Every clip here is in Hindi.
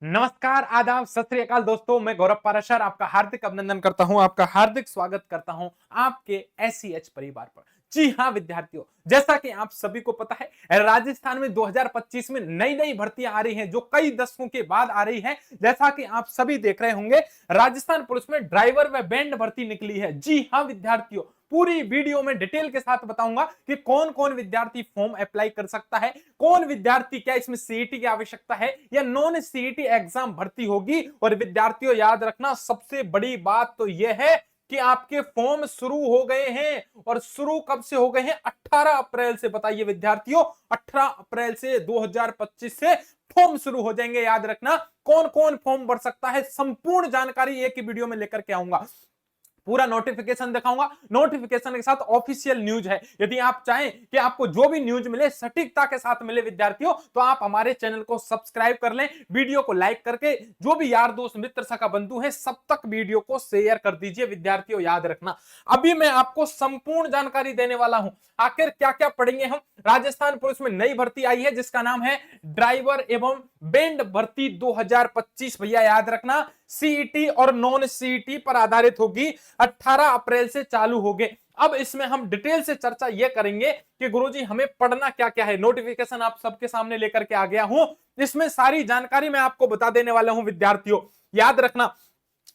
नमस्कार, आदाब, सत श्री अकाल दोस्तों। मैं गौरव पाराशर आपका हार्दिक अभिनंदन करता हूं, आपका हार्दिक स्वागत करता हूं आपके एससीएच परिवार पर। जी हां विद्यार्थियों, जैसा कि आप सभी को पता है, राजस्थान में 2025 में नई नई भर्तियां आ रही हैं जो कई दशकों के बाद आ रही है। जैसा कि आप सभी देख रहे होंगे, राजस्थान पुलिस में ड्राइवर व बैंड भर्ती निकली है। जी हां विद्यार्थियों, पूरी वीडियो में डिटेल के साथ बताऊंगा कि कौन कौन विद्यार्थी फॉर्म अप्लाई कर सकता है, कौन विद्यार्थी, क्या इसमें सीईटी की आवश्यकता है या नॉन सीईटी एग्जाम भर्ती होगी। और विद्यार्थियों याद रखना, सबसे बड़ी बात तो यह है कि आपके फॉर्म शुरू हो गए हैं। और शुरू कब से हो गए हैं? 18 अप्रैल से। बताइए विद्यार्थियों, 18 अप्रैल से 2025 से फॉर्म शुरू हो जाएंगे। याद रखना, कौन कौन फॉर्म भर सकता है, संपूर्ण जानकारी एक ही वीडियो में लेकर के आऊंगा। पूरा नोटिफिकेशन दिखाऊंगा, नोटिफिकेशन के साथ ऑफिशियल न्यूज है। यदि आप चाहें कि आपको जो भी न्यूज मिले सटीकता के साथ मिले विद्यार्थियों, तो आप हमारे चैनल को सब्सक्राइब कर लें, वीडियो को लाइक करके जो भी यार दोस्त मित्र सखा बंधु है सब तक वीडियो को शेयर कर दीजिए। विद्यार्थियों याद रखना, अभी मैं आपको संपूर्ण जानकारी देने वाला हूं। आखिर क्या क्या पढ़ेंगे हम। राजस्थान पुलिस में नई भर्ती आई है जिसका नाम है ड्राइवर एवं बैंड भर्ती 2025। भैया याद रखना, सीईटी और नॉन सीईटी पर आधारित होगी। 18 अप्रैल से चालू हो गए। अब इसमें हम डिटेल से चर्चा यह करेंगे कि गुरुजी हमें पढ़ना क्या क्या है। नोटिफिकेशन आप सबके सामने लेकर के आ गया हूं, इसमें सारी जानकारी मैं आपको बता देने वाला हूं। विद्यार्थियों याद रखना,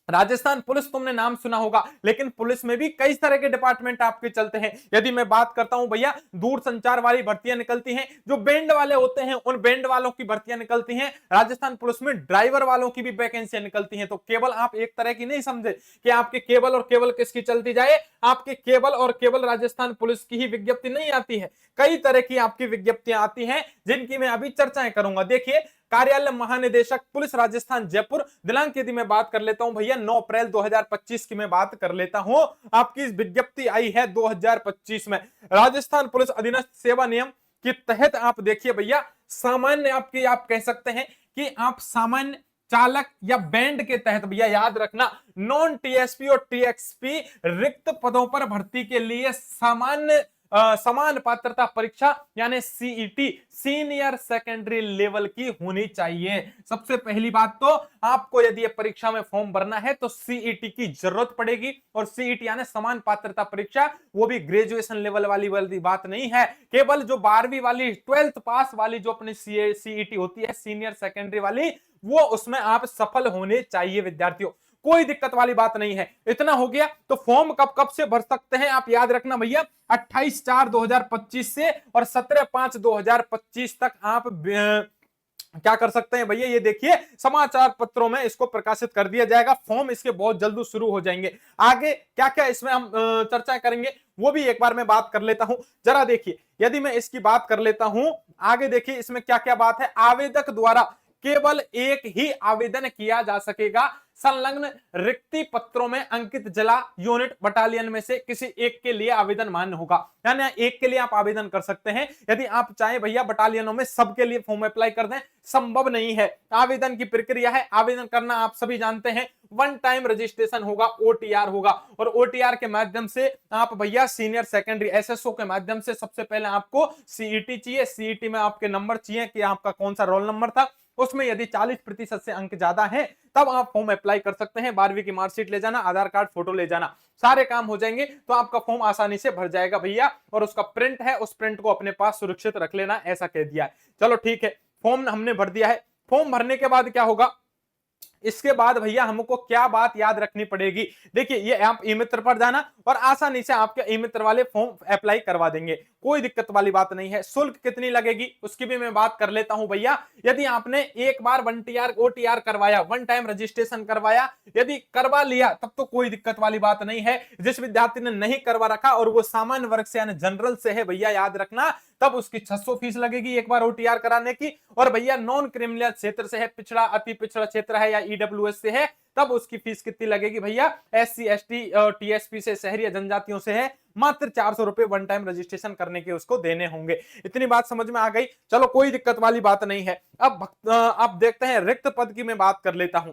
राजस्थान पुलिस तुमने नाम सुना होगा, लेकिन पुलिस में भी कई तरह के डिपार्टमेंट आपके चलते हैं। यदि मैं बात करता हूं भैया, दूर संचार वाली भर्तियां निकलती हैं, जो बैंड वाले होते हैं उन बैंड वालों की भर्तियां निकलती हैं। राजस्थान पुलिस में ड्राइवर वालों की भी वैकेंसियां निकलती हैं। तो केवल आप एक तरह की नहीं समझे कि आपके केवल और केवल किसकी चलती जाए। आपके केवल और केवल राजस्थान पुलिस की ही विज्ञप्ति नहीं आती है, कई तरह की आपकी विज्ञप्तियां आती हैं जिनकी मैं अभी चर्चाएं करूंगा। देखिए, कार्यालय महानिदेशक पुलिस राजस्थान जयपुर, दिनांक यदि मैं बात कर लेता हूं भैया 9 अप्रैल 2025 की मैं बात कर लेता हूं। आपकी विज्ञप्ति आई है 2025 में। राजस्थान पुलिस अधीनस्थ सेवा नियम के तहत आप देखिए भैया, सामान्य आपकी आप कह सकते हैं कि आप सामान्य चालक या बैंड के तहत, भैया याद रखना, नॉन टीएसपी और टीएक्सपी रिक्त पदों पर भर्ती के लिए सामान्य समान पात्रता परीक्षा यानी सीईटी सीनियर सेकेंडरी लेवल की होनी चाहिए। सबसे पहली बात तो आपको यदि ये परीक्षा में फॉर्म भरना है तो सीईटी की जरूरत पड़ेगी। और सीईटी यानी समान पात्रता परीक्षा, वो भी ग्रेजुएशन लेवल वाली बात नहीं है। केवल जो 12वीं वाली 12th पास वाली जो अपनी सीईटी होती है सीनियर सेकेंडरी वाली, वो उसमें आप सफल होने चाहिए विद्यार्थियों। कोई दिक्कत वाली बात नहीं है। इतना हो गया, तो फॉर्म कब कब से भर सकते हैं आप याद रखना भैया, 28/4/2025 से और 17/5/2025 तक आप क्या कर सकते हैं भैया। ये देखिए, समाचार पत्रों में इसको प्रकाशित कर दिया जाएगा। फॉर्म इसके बहुत जल्द शुरू हो जाएंगे। आगे क्या क्या इसमें हम चर्चा करेंगे वो भी एक बार मैं बात कर लेता हूं। जरा देखिए, यदि मैं इसकी बात कर लेता हूं, आगे देखिए इसमें क्या क्या बात है। आवेदक द्वारा केवल एक ही आवेदन किया जा सकेगा। संलग्न रिक्ति पत्रों में अंकित जिला यूनिट बटालियन में से किसी एक के लिए आवेदन मान्य होगा। यानी एक के लिए आप आवेदन कर सकते हैं। यदि आप चाहें भैया बटालियनों में सबके लिए फॉर्म अप्लाई कर दें, संभव नहीं है। आवेदन की प्रक्रिया है, आवेदन करना आप सभी जानते हैं, वन टाइम रजिस्ट्रेशन होगा, ओटीआर होगा। और ओटीआर के माध्यम से आप भैया सीनियर सेकेंडरी एसएसओ के माध्यम से सबसे पहले आपको सीईटी चाहिए। सीईटी में आपके नंबर चाहिए कि आपका कौन सा रोल नंबर था, उसमें यदि 40% से अंक ज्यादा है तब आप फॉर्म अप्लाई कर सकते हैं। 12वीं की मार्कशीट ले जाना, आधार कार्ड फोटो ले जाना, सारे काम हो जाएंगे तो आपका फॉर्म आसानी से भर जाएगा भैया। और उसका प्रिंट है, उस प्रिंट को अपने पास सुरक्षित रख लेना, ऐसा कह दिया है। चलो ठीक है, फॉर्म हमने भर दिया है। फॉर्म भरने के बाद क्या होगा, इसके बाद भैया हमको क्या बात याद रखनी पड़ेगी। देखिए, ये आप ई मित्र पर जाना और आसानी से आपके ई मित्र वाले फॉर्म अप्लाई करवा देंगे, कोई दिक्कत वाली बात नहीं है। शुल्क कितनी लगेगी उसकी भी मैं बात कर लेता हूं भैया। यदि आपने एक बार 1 ओटीआर करवाया, वन टाइम रजिस्ट्रेशन करवाया, यदि करवा लिया तब तो कोई दिक्कत वाली बात नहीं है। जिस विद्यार्थी ने नहीं करवा रखा और वो सामान्य वर्ग से यानी जनरल से है, भैया याद रखना, तब उसकी 600 फीस लगेगी एक बार ओटीआर कराने की। और भैया नॉन क्रिमिनल क्षेत्र से है, पिछड़ा अति पिछड़ा क्षेत्र है या ईडब्ल्यूएस से है, तब उसकी फीस कितनी लगेगी भैया। एससी एसटी टीएसपी से, शहरी जनजातियों से है, मात्र 400 रुपए वन टाइम रजिस्ट्रेशन करने के उसको देने होंगे। इतनी बात समझ में आ गई। चलो कोई दिक्कत वाली बात नहीं है। अब देखते हैं रिक्त पद की मैं बात कर लेता हूं।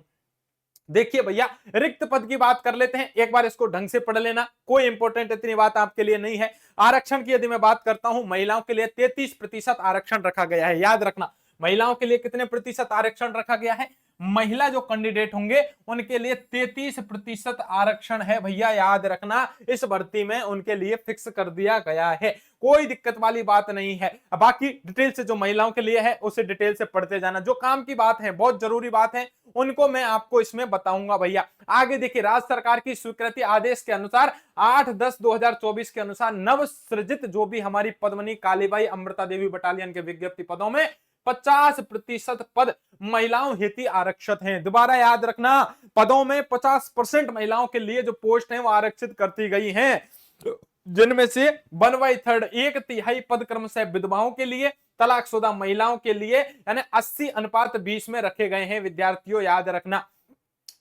देखिए भैया, रिक्त पद की बात कर लेते हैं, एक बार इसको ढंग से पढ़ लेना, कोई इंपॉर्टेंट इतनी बात आपके लिए नहीं है। आरक्षण की यदि मैं बात करता हूं, महिलाओं के लिए 33% आरक्षण रखा गया है। याद रखना, महिलाओं के लिए कितने प्रतिशत आरक्षण रखा गया है? महिला जो कैंडिडेट होंगे उनके लिए 33% आरक्षण है भैया, याद रखना इस भर्ती में उनके लिए फिक्स कर दिया गया है, कोई दिक्कत वाली बात नहीं है। बाकी डिटेल से जो महिलाओं के लिए है उसे डिटेल से पढ़ते जाना, जो काम की बात है बहुत जरूरी बात है उनको मैं आपको इसमें बताऊंगा भैया। आगे देखिए, राज्य सरकार की स्वीकृति आदेश के अनुसार 8/10/2024 के अनुसार नव सृजित जो भी हमारी पद्मनी, कालीबाई, अमृता देवी बटालियन के विज्ञप्ति पदों में 50% पद महिलाओं हेतु आरक्षित हैं। दोबारा याद रखना, पदों में 50% महिलाओं के लिए जो पोस्ट हैं वो आरक्षित करती गई हैं, जिनमें से 1/3 1/3 पद क्रमशः विधवाओं के लिए, तलाकशुदा महिलाओं के लिए, यानी 80:20 में रखे गए हैं विद्यार्थियों, याद रखना।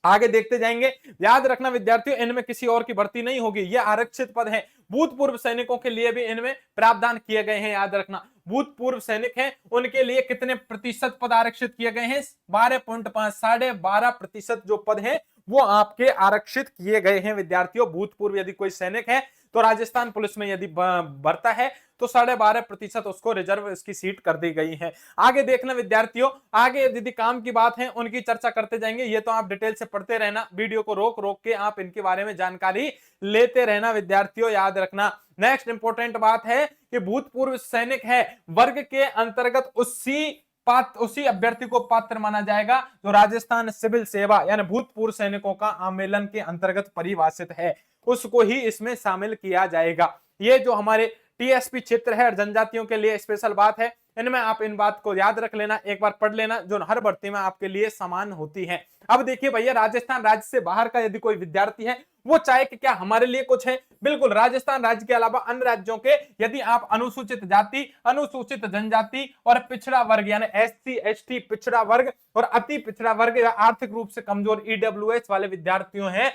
आगे देखते जाएंगे, याद रखना विद्यार्थियों, इनमें किसी और की भर्ती नहीं होगी, ये आरक्षित पद हैं। भूतपूर्व सैनिकों के लिए भी इनमें प्रावधान किए गए हैं, याद रखना। भूतपूर्व सैनिक हैं उनके लिए कितने प्रतिशत पद आरक्षित किए गए हैं? 12.5 12.5% जो पद हैं वो आपके आरक्षित किए गए हैं विद्यार्थियों। भूतपूर्व यदि कोई सैनिक है तो राजस्थान पुलिस में यदि भरता है तो 12.5% उसको रिजर्व इसकी सीट कर दी गई है। आगे देखना विद्यार्थियों, आगे यदि काम की बात है उनकी चर्चा करते जाएंगे, ये तो आप डिटेल से पढ़ते रहना, वीडियो को रोक रोक के आप इनके बारे में जानकारी लेते रहना विद्यार्थियों, याद रखना। नेक्स्ट इंपॉर्टेंट बात है कि भूतपूर्व सैनिक है वर्ग के अंतर्गत उसी अभ्यर्थी को पात्र माना जाएगा जो राजस्थान सिविल सेवा यानी भूतपूर्व सैनिकों का आंदोलन के अंतर्गत परिभाषित है, उसको ही इसमें शामिल किया जाएगा। ये जो हमारे टीएसपी क्षेत्र है और जनजातियों के लिए स्पेशल बात है, इनमें आप इन बात को याद रख लेना, एक बार पढ़ लेना, जो हर भर्ती में आपके लिए समान होती है। अब देखिए भैया, राजस्थान राज्य से बाहर का यदि कोई विद्यार्थी है वो चाहे कि क्या हमारे लिए कुछ है, बिल्कुल राजस्थान राज्य के अलावा अन्य राज्यों के यदि आप अनुसूचित जाति, अनुसूचित जनजाति और पिछड़ा वर्ग यानी एससी एसटी पिछड़ा वर्ग और अति पिछड़ा वर्ग या आर्थिक रूप से कमजोर ईडब्ल्यूएस वाले विद्यार्थियों हैं,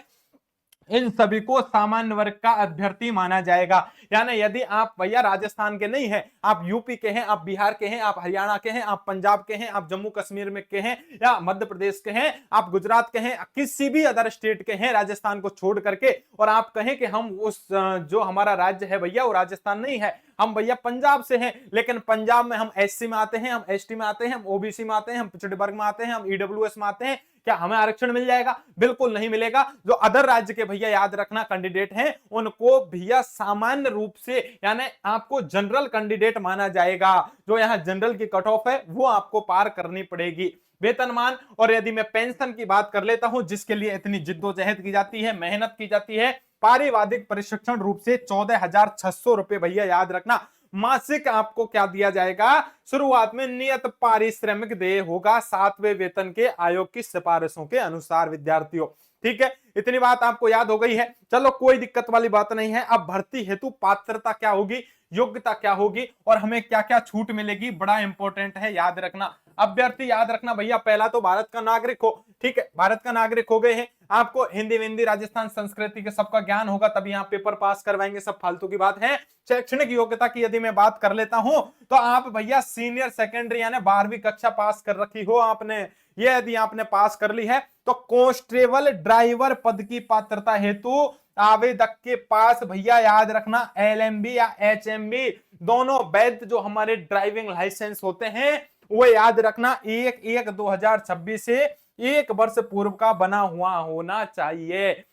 इन सभी को सामान्य वर्ग का अभ्यर्थी माना जाएगा। यानी यदि आप भैया राजस्थान के नहीं हैं, आप यूपी के हैं, आप बिहार के हैं, आप हरियाणा के हैं, आप पंजाब के हैं, आप जम्मू कश्मीर में के हैं या मध्य प्रदेश के हैं, आप गुजरात के हैं, किसी भी अदर स्टेट के हैं राजस्थान को छोड़ करके, और आप कहें कि हम उस जो हमारा राज्य है भैया वो राजस्थान नहीं है, हम भैया पंजाब से हैं, लेकिन पंजाब में हम एससी में आते हैं, हम एसटी में आते हैं, हम ओबीसी में आते हैं, हम पिछड़े वर्ग में आते हैं, हम ईडब्ल्यूएस में आते हैं, क्या हमें आरक्षण मिल जाएगा? बिल्कुल नहीं मिलेगा। जो अदर राज्य के भैया याद रखना कैंडिडेट हैं उनको भैया सामान्य रूप से यानी आपको जनरल कैंडिडेट माना जाएगा। जो यहाँ जनरल की कट ऑफ है वो आपको पार करनी पड़ेगी। वेतनमान और यदि मैं पेंशन की बात कर लेता हूं, जिसके लिए इतनी जिद्दोजहद की जाती है, मेहनत की जाती है, पारिवारिक प्रशिक्षण रूप से 14,600 रुपए भैया याद रखना मासिक आपको क्या दिया जाएगा? शुरुआत में नियत पारिश्रमिक देय होगा 7वें वेतन के आयोग की सिफारिशों के अनुसार विद्यार्थियों। ठीक है, इतनी बात आपको याद हो गई है, चलो कोई दिक्कत वाली बात नहीं है। अब भर्ती हेतु पात्रता क्या होगी, योग्यता क्या होगी और हमें क्या क्या छूट मिलेगी, बड़ा इंपॉर्टेंट है, याद रखना। अभ्यर्थी याद रखना भैया, पहला तो भारत का नागरिक हो, ठीक है, भारत का नागरिक हो गए हैं, आपको हिंदी राजस्थान संस्कृति के सबका ज्ञान होगा, तभी यहाँ पेपर पास करवाएंगे, सब फालतू की बात है। शैक्षणिक योग्यता की यदि मैं बात कर लेता हूं तो आप भैया सीनियर सेकेंडरी यानी 12वीं कक्षा पास कर रखी हो आपने, ये यदि आपने पास कर ली है तो कांस्टेबल ड्राइवर पद की पात्रता हेतु आवेदक के पास भैया याद रखना एलएमबी या एचएमबी दोनों वैध जो हमारे ड्राइविंग लाइसेंस होते हैं वो याद रखना 1/1/2026 से 1 वर्ष पूर्व का बना हुआ होना चाहिए।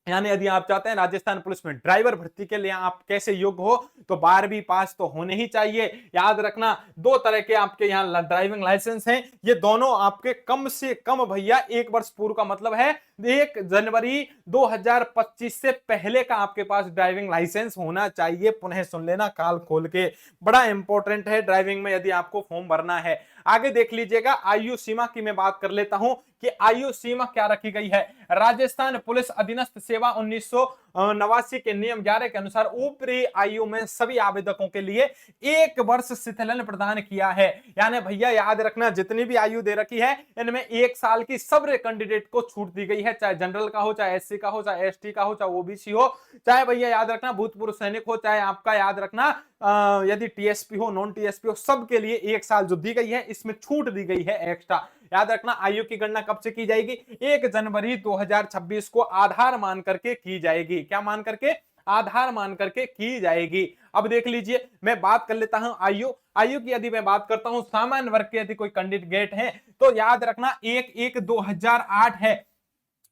यानी यदि आप चाहते हैं राजस्थान पुलिस में ड्राइवर भर्ती के लिए आप कैसे योग्य हो तो 12वीं पास तो होने ही चाहिए। याद रखना 2 तरह के आपके यहाँ ड्राइविंग लाइसेंस हैं, ये दोनों आपके कम से कम भैया 1 वर्ष पूर्व का मतलब है 1 जनवरी 2025 से पहले का आपके पास ड्राइविंग लाइसेंस होना चाहिए। पुनः सुन लेना काल खोल के, बड़ा इंपॉर्टेंट है ड्राइविंग में यदि आपको फॉर्म भरना है। आगे देख लीजिएगा, आयु सीमा की मैं बात कर लेता हूं कि आयु सीमा क्या रखी गई है। राजस्थान पुलिस अधीनस्थ सेवा 1989 के नियम 11 के अनुसार ऊपरी आयु में सभी आवेदकों के लिए 1 वर्ष शिथिलन प्रदान किया है। यानी भैया याद रखना जितनी भी आयु दे रखी है इनमें 1 साल की सब कैंडिडेट को छूट दी गई है, चाहे जनरल का हो, चाहे एससी का हो, चाहे एसटी का हो, चाहे ओबीसी हो, चाहे भैया याद रखना भूतपूर्व सैनिक हो, चाहे आपका याद रखना यदि टीएसपी हो, नॉन टीएसपी हो, सबके लिए 1 साल जो दी गई है इसमें छूट दी गई है एक्स्ट्रा। याद रखना आयु की गणना कब से की जाएगी? 1 जनवरी 2026 को आधार मान करके की जाएगी। क्या मान करके? आधार मान करके की जाएगी। अब देख लीजिए, मैं बात कर लेता हूं आयु। आयु की यदि मैं बात करता हूं, सामान्य वर्ग के यदि कोई कैंडिडेट है तो याद रखना 1/1/2008 है।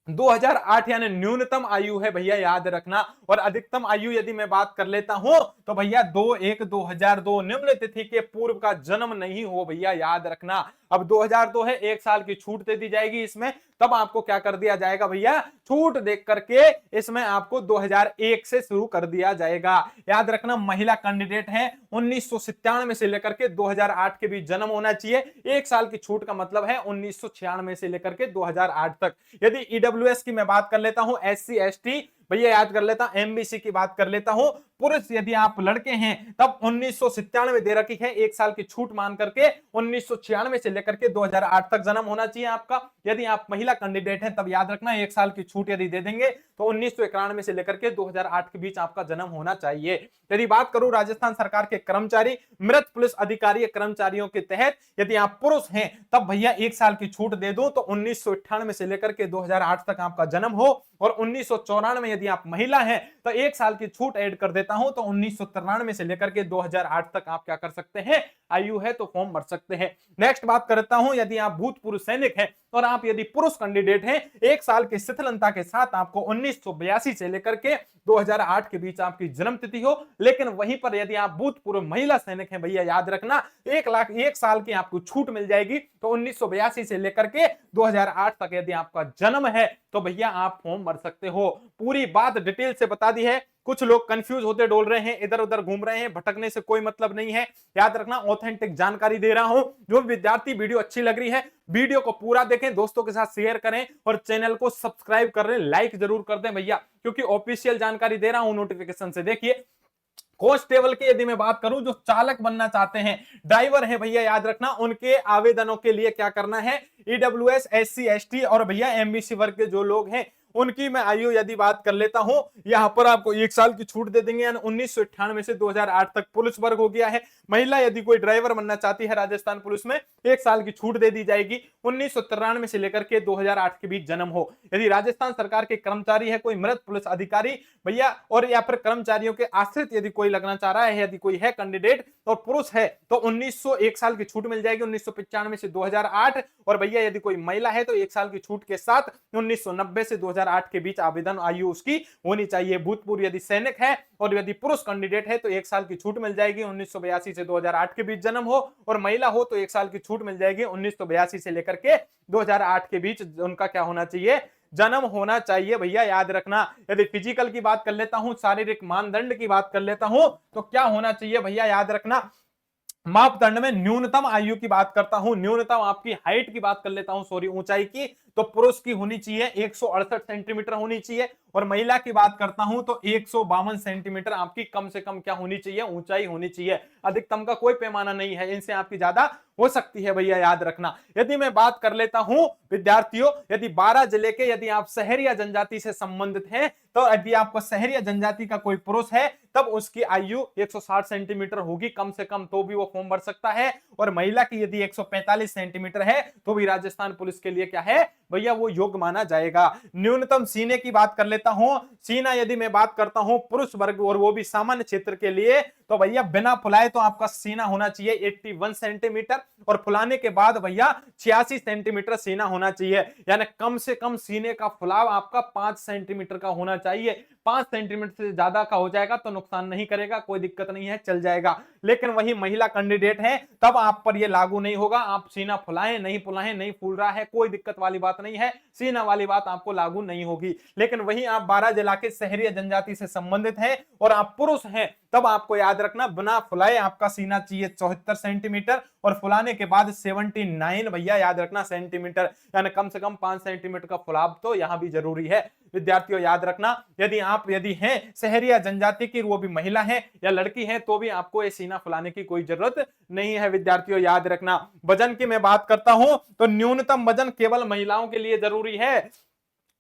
2008 यानी न्यूनतम आयु है भैया, याद रखना। और अधिकतम आयु यदि मैं बात कर लेता हूं तो भैया 2/1/2002, निम्न तिथि के पूर्व का जन्म नहीं हो भैया, याद रखना। अब 2002 है, 1 साल की छूट दे दी जाएगी इसमें। तब आपको क्या कर दिया जाएगा भैया, छूट देख करके इसमें आपको 2001 से शुरू कर दिया जाएगा। याद रखना, महिला कैंडिडेट है 1997 से लेकर के 2008 के बीच जन्म होना चाहिए। 1 साल की छूट का मतलब है 1996 से लेकर के 2008 तक। यदि ईडब्ल्यूएस की मैं बात कर लेता हूं, एससी एसटी भैया याद कर लेता हूं, एमबीसी की बात कर लेता हूं, पुरुष यदि आप लड़के हैं तब 1997 दे रखी है, 1 साल की छूट मान करके 1996 से लेकर के 2008 तक जन्म होना चाहिए आपका। यदि आप महिला कैंडिडेट हैं तब याद रखना 1 साल की छूट यदि दे देंगे तो 1991 से लेकर के 2008 के बीच आपका जन्म होना चाहिए। यदि बात करूं राजस्थान सरकार के कर्मचारी, मृत पुलिस अधिकारी कर्मचारियों के तहत यदि आप पुरुष हैं तब भैया 1 साल की छूट दे दूं तो 1998 से लेकर के 2008 तक आपका जन्म हो। और 1994 यदि आप महिला हैं तो 1 साल की छूट ऐड कर देता हूं तो 1993 से लेकर के 2008 तक आप क्या कर सकते हैं, आयु है तो फॉर्म भर सकते हैं। नेक्स्ट बात करता हूं, यदि आप भूतपूर्व सैनिक हैं और आप यदि पुरुष कैंडिडेट हैं, 1 साल की शिथिलता के साथ आपको 1982 से लेकर के 2008 के बीच आपकी जन्म तिथि हो। लेकिन वहीं पर यदि आप भूतपूर्व महिला सैनिक हैं भैया याद रखना 1 साल की आपको छूट मिल जाएगी। तो 1982 से लेकर के 2008 तक यदि आपका जन्म है तो भैया आप फॉर्म भर सकते हो। पूरी बात डिटेल से बता दी है। कुछ लोग कंफ्यूज होते डोल रहे हैं, इधर उधर घूम रहे हैं, भटकने से कोई मतलब नहीं है। याद रखना ऑथेंटिक जानकारी दे रहा हूं। जो विद्यार्थी वीडियो अच्छी लग रही है वीडियो को पूरा देखें, दोस्तों के साथ शेयर करें और चैनल को सब्सक्राइब कर लें, लाइक जरूर कर दें भैया, क्योंकि ऑफिशियल जानकारी दे रहा हूं नोटिफिकेशन से। देखिए कांस्टेबल की यदि मैं बात करूं, जो चालक बनना चाहते हैं, ड्राइवर है भैया याद रखना, उनके आवेदनों के लिए क्या करना है, ईडब्ल्यूएस एससी एसटी और भैया एमबीसी वर्ग के जो लोग हैं उनकी मैं आयु यदि बात कर लेता हूं, यहां पर आपको 1 साल की छूट दे देंगे। 1998 से 2008 तक पुलिस वर्ग हो गया है। महिला यदि कोई ड्राइवर बनना चाहती है राजस्थान पुलिस में, 1 साल की छूट दे दी जाएगी। 1993 से लेकर के 2008 के बीच जन्म हो। यदि राजस्थान सरकार के कर्मचारी है, कोई मृत पुलिस अधिकारी भैया और या फिर कर्मचारियों के आश्रित यदि कोई लगना चाह रहा है, यदि कोई है कैंडिडेट और पुरुष है तो 1 साल की छूट मिल जाएगी 1995 से 2008। और भैया यदि कोई महिला है तो 1 साल की छूट के साथ 1990 से 2008 के बीच आवेदन आयु उसकी होनी चाहिए। भूतपूर्व यदि सैनिक है और यदि पुरुष कैंडिडेट है तो 1 साल की छूट मिल जाएगी 1982 से 2008 के बीच जन्म हो। और महिला हो तो 1 साल की छूट मिल जाएगी 1982 से लेकर के 2008 के बीच उनका क्या होना चाहिए, जन्म होना चाहिए भैया याद रखना। यदि फिजिकल की बात कर लेता हूं, शारीरिक मानदंड की बात कर लेता हूं तो क्या होना चाहिए भैया याद रखना, मापदंड में न्यूनतम आयु की बात करता हूं, न्यूनतम आपकी हाइट की बात कर लेता हूं, सॉरी ऊंचाई की, तो पुरुष की होनी चाहिए 168 सेंटीमीटर होनी चाहिए। और महिला की बात करता हूं तो 152 सेंटीमीटर आपकी कम से कम क्या होनी चाहिए, ऊंचाई होनी चाहिए। अधिकतम का कोई पैमाना नहीं है, इनसे आपकी ज्यादा हो सकती है भैया याद रखना। यदि मैं बात कर लेता हूं विद्यार्थियों, यदि 12 जिले के यदि आप शहरी जनजाति से संबंधित हैं तो यदि आपको शहरी जनजाति का कोई पुरुष है तब उसकी आयु 160 सेंटीमीटर होगी कम से कम, तो भी वो फॉर्म भर सकता है। और महिला की यदि 145 सेंटीमीटर है तो भी राजस्थान पुलिस के लिए क्या है भैया, वो योग्य माना जाएगा। न्यूनतम सीने की बात कर लेता हूं, सीना यदि मैं बात करता हूं पुरुष वर्ग और वो भी सामान्य क्षेत्र के लिए, तो भैया बिना फुलाए तो आपका सीना होना चाहिए 81 सेंटीमीटर और फुलाने के बाद भैया 86 सेंटीमीटर सीना होना चाहिए। यानी कम से कम सीने का फुलाव आपका 5 सेंटीमीटर का होना चाहिए। 5 सेंटीमीटर से ज्यादा का हो जाएगा तो नुकसान नहीं करेगा, कोई दिक्कत नहीं है, चल जाएगा। लेकिन वही महिला कैंडिडेट है तब आप पर यह लागू नहीं होगा। आप सीना फुलाएं नहीं फुलाएं, नहीं फूल रहा है, कोई दिक्कत वाली बात नहीं है, सीना वाली बात आपको लागू नहीं होगी। लेकिन वही आप 12 जिला के शहरी जनजाति से संबंधित है और आप पुरुष हैं तब आपको याद रखना बिना फुलाए आपका सीना चाहिए 74 सेंटीमीटर और फुलाने के बाद 79 भैया याद रखना सेंटीमीटर, यानी कम से कम 5 सेंटीमीटर का फुलाव तो यहां भी जरूरी है विद्यार्थियों याद रखना। यदि आप यदि हैं शहरी जनजाति की, वो भी महिला है या लड़की है, तो भी आपको ये सीना फुलाने की कोई जरूरत नहीं है विद्यार्थियों याद रखना। वजन की मैं बात करता हूं तो न्यूनतम वजन केवल महिलाओं के लिए जरूरी है।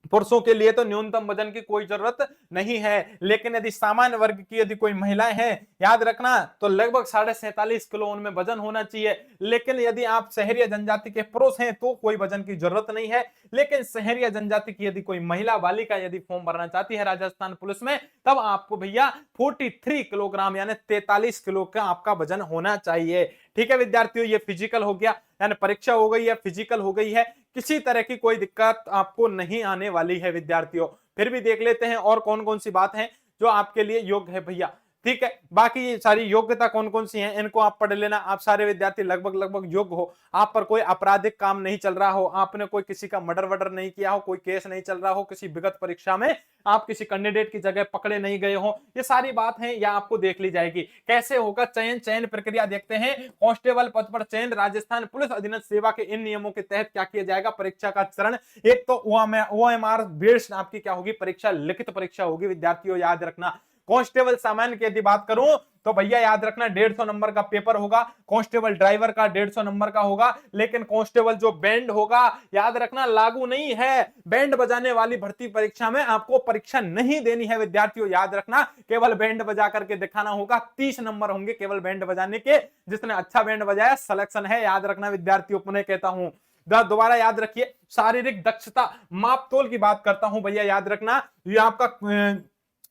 पुरुषों के लिए तो न्यूनतम वजन की कोई जरूरत नहीं है, लेकिन यदि सामान्य वर्ग की यदि कोई महिलाएं हैं, याद रखना, तो लगभग 47.5 किलो उनमें वजन होना चाहिए। लेकिन यदि आप शहरी जनजाति के पुरुष हैं तो कोई वजन की जरूरत नहीं है, लेकिन शहरी जनजाति की यदि कोई महिला बालिका यदि फॉर्म भरना चाहती है राजस्थान पुलिस में, तब आपको भैया 43 किलोग्राम यानी 43 किलो का आपका वजन होना चाहिए। ठीक है विद्यार्थियों, ये फिजिकल हो गया, यानी परीक्षा हो गई है, फिजिकल हो गई है, किसी तरह की कोई दिक्कत आपको नहीं आने वाली है विद्यार्थियों। फिर भी देख लेते हैं और कौन कौन सी बात है जो आपके लिए योग्य है भैया। ठीक है, बाकी सारी योग्यता कौन कौन सी हैं इनको आप पढ़ लेना। आप सारे विद्यार्थी लगभग लगभग योग्य हो, आप पर कोई आपराधिक काम नहीं चल रहा हो, आपने कोई किसी का मर्डर वर्डर नहीं किया हो, कोई केस नहीं चल रहा हो, किसी विगत परीक्षा में आप किसी कैंडिडेट की जगह पकड़े नहीं गए हो, ये सारी बात है या आपको देख ली जाएगी। कैसे होगा चयन, चयन प्रक्रिया देखते हैं। कांस्टेबल पद पर चयन राजस्थान पुलिस अधीनस्थ सेवा के इन नियमों के तहत क्या किया जाएगा। परीक्षा का चरण एक तो OMR बेस्ड आपकी क्या होगी, परीक्षा लिखित परीक्षा होगी विद्यार्थियों, याद रखना। कांस्टेबल सामान्य की यदि बात करूं तो भैया याद रखना 150 नंबर का पेपर होगा। कांस्टेबल ड्राइवर का 150 नंबर का होगा, लेकिन कांस्टेबल जो बैंड होगा याद रखना लागू नहीं है। बैंड बजाने वाली भर्ती परीक्षा में आपको परीक्षा नहीं देनी है विद्यार्थियों, याद रखना, केवल बैंड बजा करके दिखाना होगा। 30 नंबर होंगे केवल बैंड बजाने के, जिसने अच्छा बैंड बजाया सिलेक्शन है, याद रखना विद्यार्थियों। पुनः कहता हूं, दोबारा याद रखिए, शारीरिक दक्षता मापतोल की बात करता हूं भैया, याद रखना ये आपका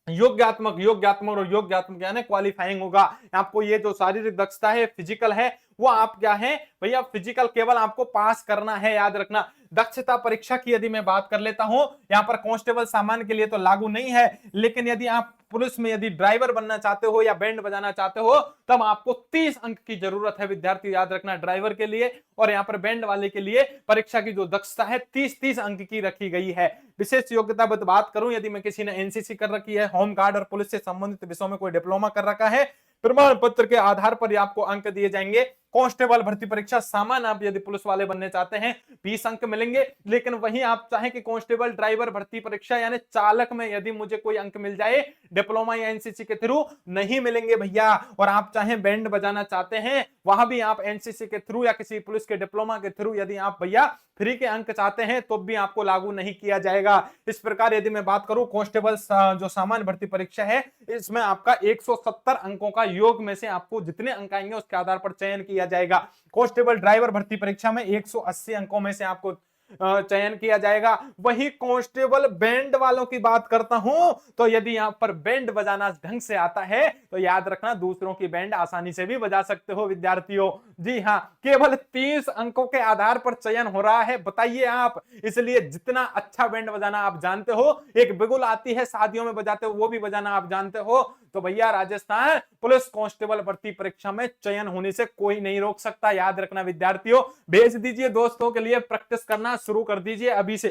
योग्यात्मक और योग्यात्मक यानी क्वालिफाइंग होगा। आपको ये जो शारीरिक दक्षता है, फिजिकल है, वो आप क्या है भैया, फिजिकल केवल आपको पास करना है, याद रखना। दक्षता परीक्षा की यदि मैं बात कर लेता हूं, यहां पर कांस्टेबल सामान्य के लिए तो लागू नहीं है, लेकिन यदि आप पुलिस में यदि ड्राइवर बनना चाहते हो या बैंड बजाना चाहते हो, तब आपको 30 अंक की जरूरत है विद्यार्थी, याद रखना, ड्राइवर के लिए। और यहाँ पर बैंड वाले के लिए परीक्षा की जो दक्षता है 30 अंक की रखी गई है। विशेष योग्यता बात करूं, यदि मैं किसी ने एनसीसी कर रखी है, होम गार्ड और पुलिस से संबंधित विषयों में कोई डिप्लोमा कर रखा है, प्रमाण पत्र के आधार पर आपको अंक दिए जाएंगे। कांस्टेबल भर्ती परीक्षा सामान्य आप यदि पुलिस वाले बनने चाहते हैं 20 अंक मिलेंगे, लेकिन वहीं आप चाहें कि कांस्टेबल ड्राइवर भर्ती परीक्षा यानी चालक में यदि मुझे कोई अंक मिल जाए डिप्लोमा या एनसीसी के थ्रू, नहीं मिलेंगे भैया। और आप चाहें बैंड बजाना चाहते हैं, वहां भी आप एनसीसी के थ्रू या किसी पुलिस के डिप्लोमा के थ्रू यदि आप भैया फ्री के अंक चाहते हैं तो भी आपको लागू नहीं किया जाएगा। इस प्रकार यदि मैं बात करूं कांस्टेबल जो सामान्य भर्ती परीक्षा है, इसमें आपका 170 अंकों का योग में से आपको जितने अंक आएंगे उसके आधार पर चयन किया जाएगा। कांस्टेबल ड्राइवर भर्ती परीक्षा में 180 अंकों में से आपको चयन किया जाएगा। वही कांस्टेबल बैंड वालों की बात करता हूं, तो यदि यहां पर बैंड बजाना ढंग से आता है तो याद रखना दूसरों की बैंड आसानी से भी बजा सकते हो विद्यार्थियों। जी हां, केवल 30 अंकों के आधार पर चयन हो रहा है, बताइए आप। इसलिए जितना अच्छा बैंड बजाना आप जानते हो, एक बिगुल आती है शादियों में बजाते हो, वो भी बजाना आप जानते हो, तो भैया राजस्थान पुलिस कांस्टेबल भर्ती परीक्षा में चयन होने से कोई नहीं रोक सकता, याद रखना विद्यार्थियों। भेज दीजिए दोस्तों के लिए, प्रैक्टिस करना शुरू कर दीजिए अभी से।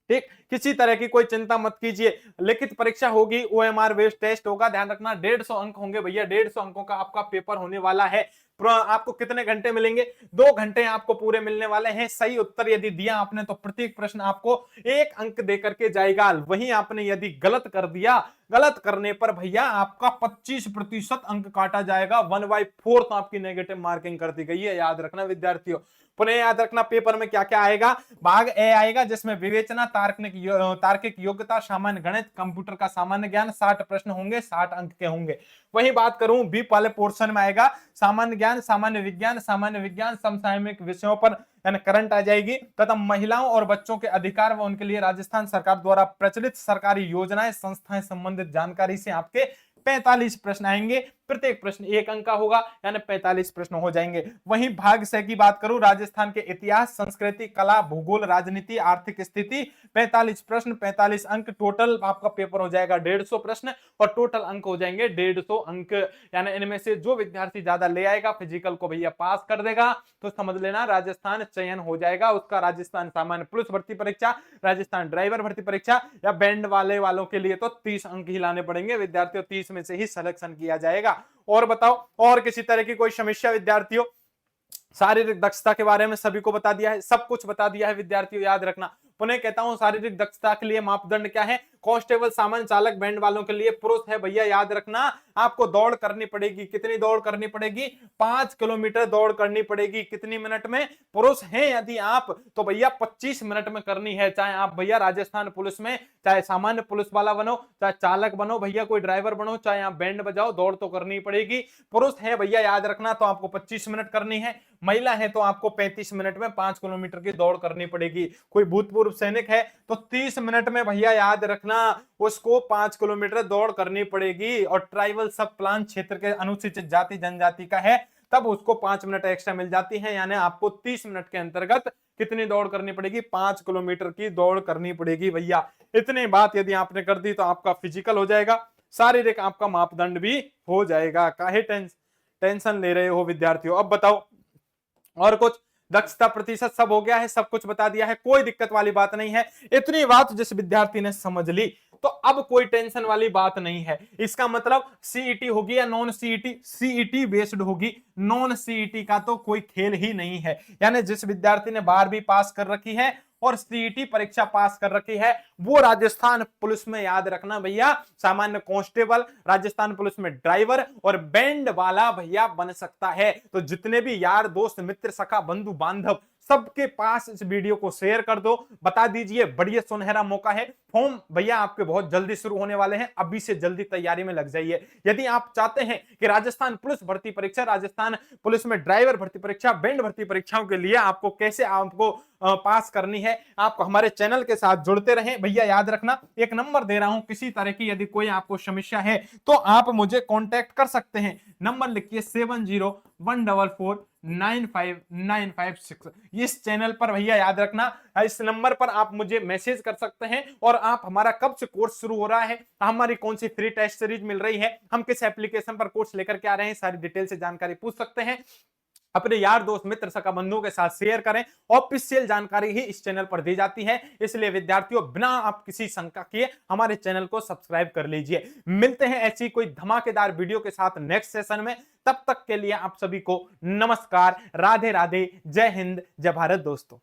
ठीक, किसी तरह की कोई चिंता मत कीजिए। लिखित परीक्षा होगी, OMR बेस्ड टेस्ट होगा, ध्यान रखना 150 अंक होंगे भैया, 150 अंकों का आपका पेपर होने वाला है। आपको कितने घंटे मिलेंगे, 2 घंटे आपको पूरे मिलने वाले हैं। सही उत्तर यदि दिया आपने तो प्रत्येक प्रश्न आपको 1 अंक दे करके जाएगा। वहीं आपने यदि गलत कर दिया, गलत करने पर भैया आपका 25% अंक काटा जाएगा, 1/4 तो आपकी नेगेटिव मार्किंग कर दी गई है, याद रखना विद्यार्थियों। पुनः याद रखना पेपर में क्या क्या आएगा। भाग ए आएगा जिसमें विवेचना, तार्किक योग्यता, सामान्य गणित, कंप्यूटर का सामान्य ज्ञान, 60 प्रश्न होंगे, 60 अंक के होंगे। वही बात करूं बी वाले पोर्शन में आएगा सामान्य ज्ञान, सामान्य विज्ञान समसामयिक विषयों पर यानी करंट आ जाएगी, तथा महिलाओं और बच्चों के अधिकार व उनके लिए राजस्थान सरकार द्वारा प्रचलित सरकारी योजनाएं, संस्थाएं संबंधित जानकारी से आपके 45 प्रश्न आएंगे। प्रत्येक प्रश्न 1 अंक का होगा, यानी 45 प्रश्न हो जाएंगे। वहीं भाग से की बात करूं, राजस्थान के इतिहास, संस्कृति, कला, भूगोल, राजनीति, आर्थिक स्थिति, 45 प्रश्न, 45 अंक। टोटल आपका पेपर हो जाएगा 150 प्रश्न और टोटल अंक हो जाएंगे 150 अंक। यानी इनमें से जो विद्यार्थी ज्यादा ले आएगा, फिजिकल को भैया पास कर देगा, तो समझ लेना राजस्थान चयन हो जाएगा उसका। राजस्थान सामान्य पुलिस भर्ती परीक्षा, राजस्थान ड्राइवर भर्ती परीक्षा या बैंड वालों के लिए तो 30 अंक ही लाने पड़ेंगे विद्यार्थियों, 30 में से ही सिलेक्शन किया जाएगा। और बताओ, और किसी तरह की कोई समस्या विद्यार्थियों? शारीरिक दक्षता के बारे में सभी को बता दिया है, सब कुछ बता दिया है विद्यार्थियों, याद रखना। पुनः कहता हूं, शारीरिक दक्षता के लिए मापदंड क्या है? कांस्टेबल, सामान्य चालक, बैंड वालों के लिए पुरुष है भैया, याद रखना आपको दौड़ करनी पड़ेगी। कितनी दौड़ करनी पड़ेगी? 5 किलोमीटर दौड़ करनी पड़ेगी। कितनी मिनट में? पुरुष हैं यदि आप तो भैया 25 मिनट में करनी है। चाहे आप भैया राजस्थान पुलिस में, चाहे सामान्य पुलिस वाला बनो, चाहे चालक बनो भैया, कोई ड्राइवर बनो, चाहे आप बैंड बजाओ, दौड़ तो करनी पड़ेगी। पुरुष है भैया याद रखना तो आपको 25 मिनट करनी है। महिला है तो आपको 35 मिनट में 5 किलोमीटर की दौड़ करनी पड़ेगी। कोई भूतपूर्व सैनिक है तो 30 मिनट में भैया याद रखना उसको 5 किलोमीटर दौड़ करनी पड़ेगी। और ट्राइबल सब प्लान क्षेत्र के अनुसूचित जाति जनजाति का है तब उसको 5 मिनट एक्स्ट्रा मिल जाती है, यानी आपको 30 मिनट के अंतर्गत कितनी दौड़ करनी पड़ेगी? 5 किलोमीटर की दौड़ करनी पड़ेगी भैया। इतनी बात यदि आपने कर दी तो आपका फिजिकल हो जाएगा, शारीरिक आपका मापदंड भी हो जाएगा। काहे टेंशन ले रहे हो विद्यार्थियों? अब बताओ और कुछ? दक्षता प्रतिशत सब हो गया है, सब कुछ बता दिया है, कोई दिक्कत वाली बात नहीं है। इतनी बात जिस विद्यार्थी ने समझ ली तो अब कोई टेंशन वाली बात नहीं है। इसका मतलब सीईटी होगी या नॉन सीईटी? सीईटी बेस्ड होगी, नॉन सीईटी का तो कोई खेल ही नहीं है। यानी जिस विद्यार्थी ने 12वीं पास कर रखी है और सीईटी परीक्षा पास कर रखी है वो राजस्थान पुलिस में, याद रखना भैया, सामान्य कांस्टेबल, राजस्थान पुलिस में ड्राइवर और बैंड वाला भैया बन सकता है। तो जितने भी यार दोस्त, मित्र, सखा, बंधु, बांधव, सबके पास इस वीडियो को शेयर कर दो, बता दीजिए। बढ़िया सुनहरा मौका है, फॉर्म भैया आपके बहुत जल्दी शुरू होने वाले हैं, अभी से जल्दी तैयारी में लग जाइए। यदि आप चाहते हैं कि राजस्थान पुलिस भर्ती परीक्षा, राजस्थान पुलिस में ड्राइवर भर्ती परीक्षा, बैंड भर्ती परीक्षाओं के लिए आपको कैसे आपको पास करनी है, आप हमारे चैनल के साथ जुड़ते रहें भैया। याद रखना एक नंबर दे रहा हूं, किसी तरह की यदि कोई आपको समस्या है तो आप मुझे कांटेक्ट कर सकते हैं। नंबर लिखिए 7014449596। इस चैनल पर भैया याद रखना, इस नंबर पर आप मुझे मैसेज कर सकते हैं। और आप हमारा कब से कोर्स शुरू हो रहा है, हमारी कौन सी फ्री टेस्ट सीरीज मिल रही है, हम किस एप्लीकेशन पर कोर्स लेकर के आ रहे हैं, सारी डिटेल से जानकारी पूछ सकते हैं। अपने यार दोस्त, मित्र, सखा, बंधुओं के साथ शेयर करें। ऑफिशियल जानकारी ही इस चैनल पर दी जाती है, इसलिए विद्यार्थियों बिना आप किसी शंका किए हमारे चैनल को सब्सक्राइब कर लीजिए। मिलते हैं ऐसी कोई धमाकेदार वीडियो के साथ नेक्स्ट सेशन में। तब तक के लिए आप सभी को नमस्कार, राधे राधे, जय हिंद, जय भारत दोस्तों।